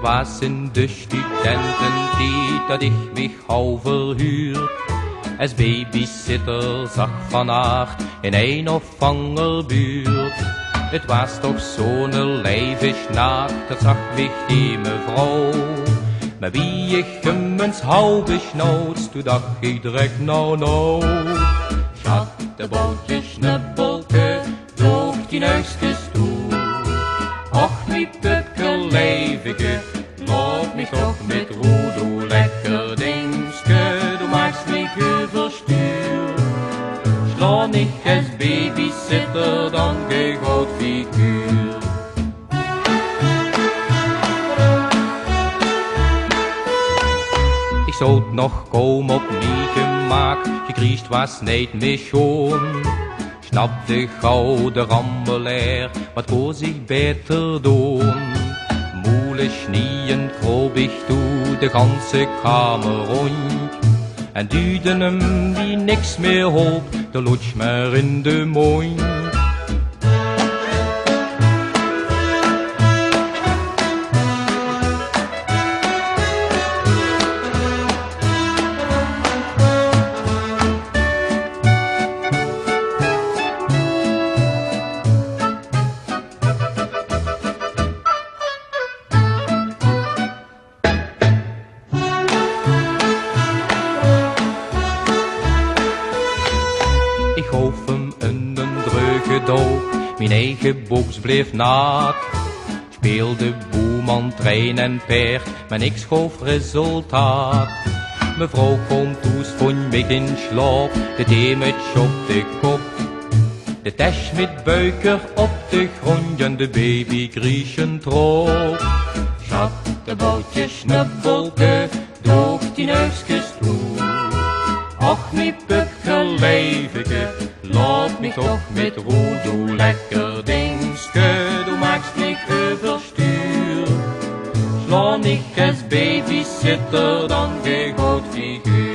Het was in de studententijd dat ik mich gauw verhuurd. Als babysitter zag van haar in een opvangerbuurt. Het was toch zo'n lijvisch naakt, dat zag mich die mevrouw. Maar wie ik hem eens hou besnoot, toen dacht ik direct nou. Schattebootje, snubbelke, doog die neusjes toe. Och, die pupke levige, loop mich toch met roedoe. Lekker dingske, du maakst mich overstuur. Sla niet als babysitter, dan gegoot figuur. Ik zou het nog komen op mij gemaakt, gekriest was niet meer schoon. Snap de gouden rammelaar, wat koos ik beter doen? Moele schnieën kroop ik toe, de ganse kamer rond. En duwde hem die niks meer hoop, de lutsch maar in de mond. Ik gaf hem in een dreuge doop, mijn eigen box bleef naad. Speelde boeman, trein en paard, maar niks gaf resultaat. Mevrouw komt toes, vond mich in slaap, de thee met op de kop. De tas met buiker op de grond en de baby griechen trop. Schattebootje, snubbelke, doog die neusjes toe. Och, mi pupke levige, laat mich toch met roedoe. Lekker dingske, du maakst mich overstuur. Sla niet als babysitter, dan gegoot figuur.